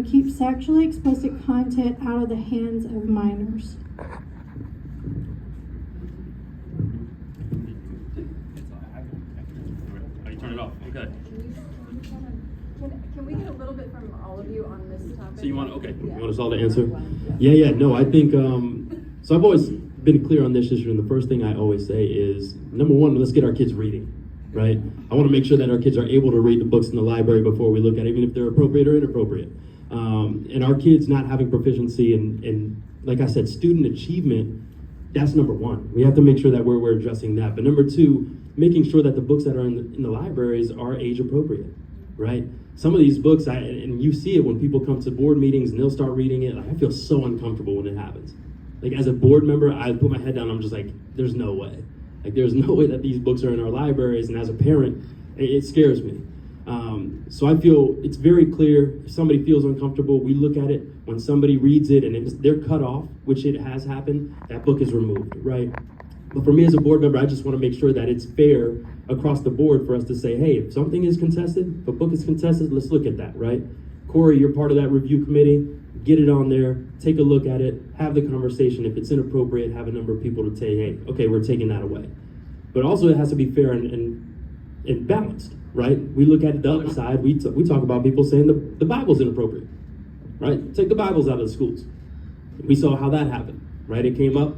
Keep sexually explicit content out of the hands of minors. Oh, you turn it off. Okay. Can we get a little bit from all of you on this topic? So you want okay? You want us all to answer? Yeah. No, I think so. I've always been clear on this issue, and the first thing I always say is, number one, let's get our kids reading. Right? I want to make sure that our kids are able to read the books in the library before we look at it, even if they're appropriate or inappropriate. And our kids not having proficiency in, like I said, student achievement, that's number one. We have to make sure that we're addressing that. But number two, making sure that the books that are in the libraries are age appropriate, right? Some of these books, and you see it when people come to board meetings and they'll start reading it, I feel so uncomfortable when it happens. Like as a board member, I put my head down, I'm just like, there's no way. Like there's no way that these books are in our libraries, and as a parent, it scares me. So I feel it's very clear, if somebody feels uncomfortable, we look at it. When somebody reads it and they're cut off, which it has happened, that book is removed, right? But for me as a board member, I just want to make sure that it's fair across the board for us to say, hey, if something is contested, if a book is contested, let's look at that, right? Corey, you're part of that review committee. Get it on there, take a look at it, have the conversation. If it's inappropriate, have a number of people to say, hey, okay, we're taking that away. But also it has to be fair and balanced, right? We look at the other side, we talk about people saying the Bible's inappropriate, right? Take the Bibles out of the schools. We saw how that happened, right? It came up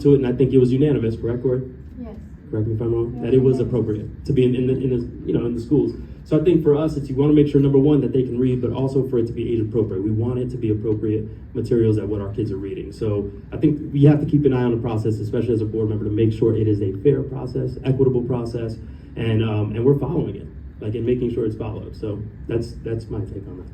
to it, and I think it was unanimous, correct, Corey? Yes. Correct me if I'm wrong, that it was appropriate to be in the schools. So I think for us, it's you want to make sure, number one, that they can read, but also for it to be age appropriate. We want it to be appropriate materials at what our kids are reading. So I think we have to keep an eye on the process, especially as a board member, to make sure it is a fair process, equitable process, and we're following it, like in making sure it's followed. So that's my take on that.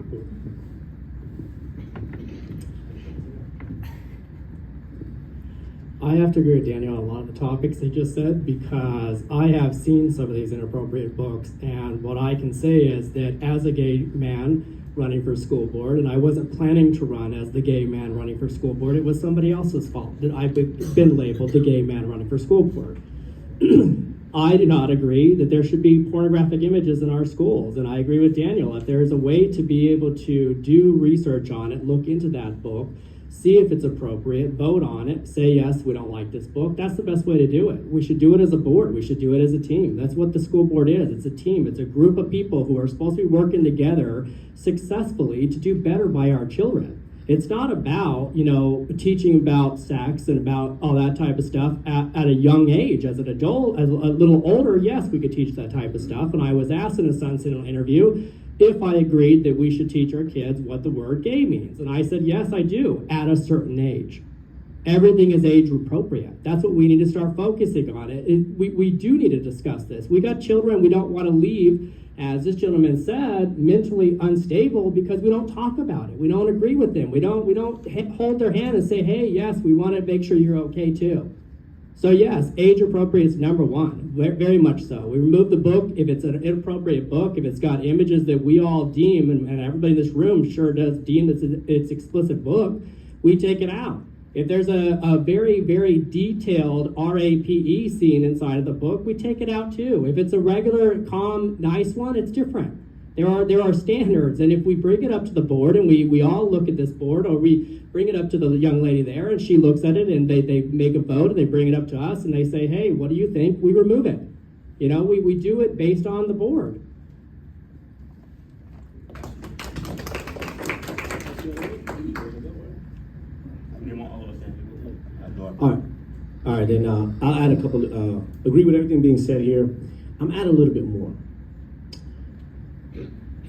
I have to agree with Daniel on a lot of the topics he just said, because I have seen some of these inappropriate books, and what I can say is that as a gay man running for school board, and I wasn't planning to run as the gay man running for school board, it was somebody else's fault that I've been labeled the gay man running for school board. I do not agree that there should be pornographic images in our schools, and I agree with Daniel. If there's a way to be able to do research on it, look into that book, see if it's appropriate, vote on it, say yes, we don't like this book, that's the best way to do it. We should do it as a board, we should do it as a team. That's what the school board is, it's a team, it's a group of people who are supposed to be working together successfully to do better by our children. It's not about, teaching about sex and about all that type of stuff at a young age. As an adult, as a little older, yes, we could teach that type of stuff. And I was asked in a Sentinel interview if I agreed that we should teach our kids what the word gay means. And I said, yes, I do, at a certain age. Everything is age appropriate. That's what we need to start focusing on. We do need to discuss this. We got children we don't want to leave, as this gentleman said, mentally unstable because we don't talk about it. We don't agree with them. We don't hold their hand and say, hey, yes, we want to make sure you're okay too. So yes, age appropriate is number one, very much so. We remove the book if it's an inappropriate book, if it's got images that we all deem, and everybody in this room sure does deem it's explicit book, we take it out. If there's a very, very detailed RAPE scene inside of the book, we take it out too. If it's a regular, calm, nice one, it's different. There are standards, and if we bring it up to the board and we all look at this board, or we bring it up to the young lady there and she looks at it and they make a vote and they bring it up to us and they say, hey, what do you think? We remove it. We do it based on the board. All right, then I'll add a couple, agree with everything being said here. I'm add a little bit more.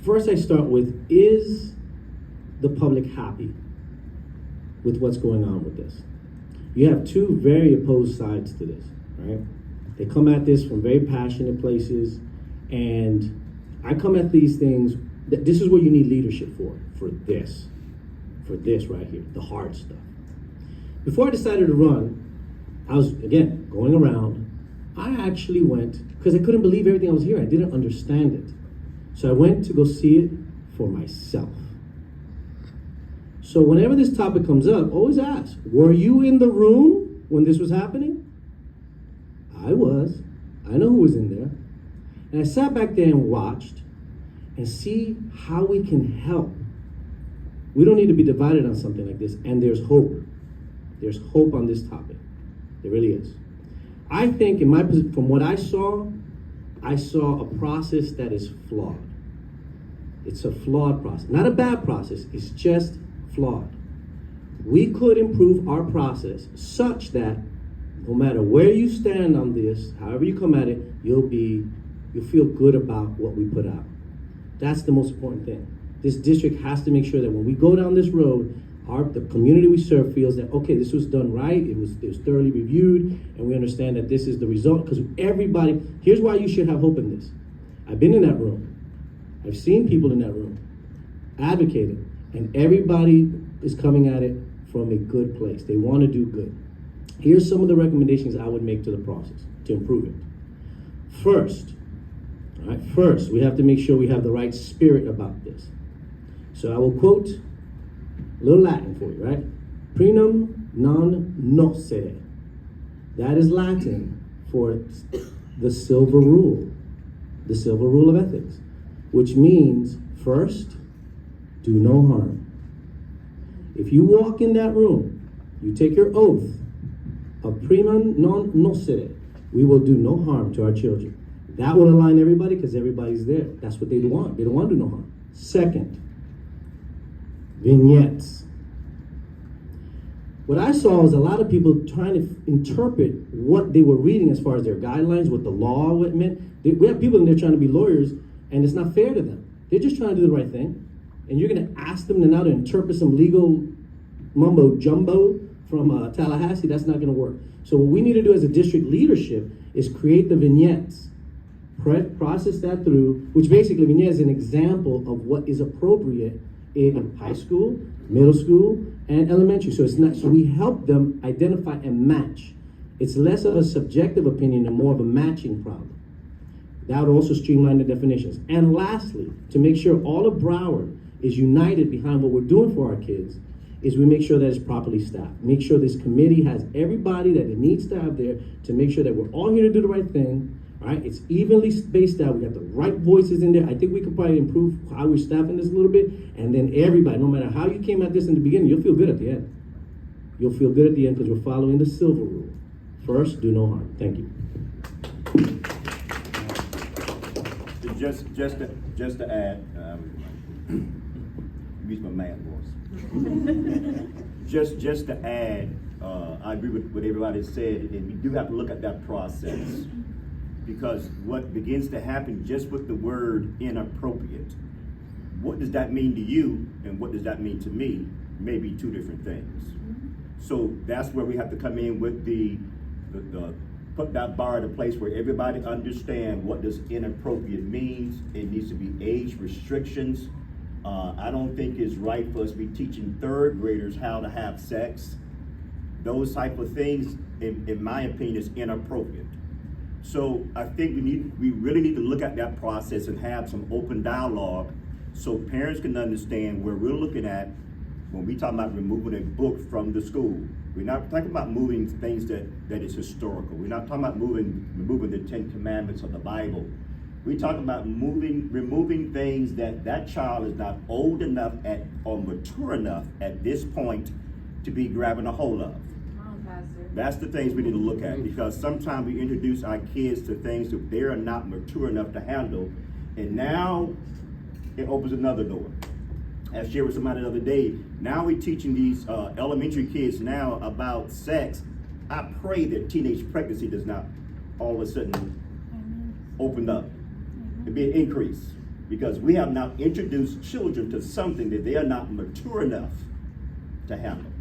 First, I start with, is the public happy with what's going on with this? You have two very opposed sides to this, right? They come at this from very passionate places, and I come at these things, this is what you need leadership for this right here, the hard stuff. Before I decided to run, I was, again, going around. I actually went, because I couldn't believe everything I was hearing. I didn't understand it. So I went to go see it for myself. So whenever this topic comes up, always ask, were you in the room when this was happening? I was. I know who was in there. And I sat back there and watched and see how we can help We don't need to be divided on something like this, and there's hope. There's hope on this topic. There really is. I think from what I saw a process that is flawed. It's a flawed process. Not a bad process, it's just flawed. We could improve our process such that no matter where you stand on this, however you come at it, you'll feel good about what we put out. That's the most important thing. This district has to make sure that when we go down this road, the community we serve feels that, okay, this was done right, it was thoroughly reviewed, and we understand that this is the result. Because here's why you should have hope in this. I've been in that room. I've seen people in that room advocating, and everybody is coming at it from a good place. They want to do good. Here's some of the recommendations I would make to the process to improve it. First, we have to make sure we have the right spirit about this. So I will quote a little Latin for you, right? Primum non nocere. That is Latin for the silver rule of ethics, which means first, do no harm. If you walk in that room, you take your oath of primum non nocere, we will do no harm to our children. That will align everybody because everybody's there. That's what they want. They don't want to do no harm. Second, vignettes. What I saw was a lot of people trying to interpret what they were reading as far as their guidelines, what the law meant. We have people in there trying to be lawyers, and it's not fair to them. They're just trying to do the right thing. And you're going to ask them now to interpret some legal mumbo jumbo from Tallahassee. That's not going to work. So what we need to do as a district leadership is create the vignettes, process that through, which basically vignette is an example of what is appropriate in high school, middle school, and elementary. So we help them identify and match. It's less of a subjective opinion and more of a matching problem. That would also streamline the definitions. And lastly, to make sure all of Broward is united behind what we're doing for our kids, is we make sure that it's properly staffed. Make sure this committee has everybody that it needs to have there to make sure that we're all here to do the right thing. All right, it's evenly spaced out. We got the right voices in there. I think we could probably improve how we're staffing this a little bit. And then everybody, no matter how you came at this in the beginning, you'll feel good at the end. You'll feel good at the end because we're following the silver rule. First, do no harm. Thank you. Just to add, use my man voice. just to add, I agree with what everybody said, and we do have to look at that process. Because what begins to happen just with the word inappropriate, what does that mean to you and what does that mean to me may be two different things. So that's where we have to come in with the put that bar at a place where everybody understand what does inappropriate means. It needs to be age restrictions. I don't think it's right for us to be teaching third graders how to have sex. Those type of things, in my opinion, is inappropriate. So I think we really need to look at that process and have some open dialogue so parents can understand where we're looking at when we talk about removing a book from the school. We're not talking about moving things that is historical. We're not talking about removing the 10 Commandments of the Bible. We're talking about removing things that child is not old enough or mature enough at this point to be grabbing a hold of. That's the things we need to look at, because sometimes we introduce our kids to things that they are not mature enough to handle, and now it opens another door. I shared with somebody the other day, now we're teaching these elementary kids now about sex. I pray that teenage pregnancy does not all of a sudden open up and be an increase, because we have now introduced children to something that they are not mature enough to handle.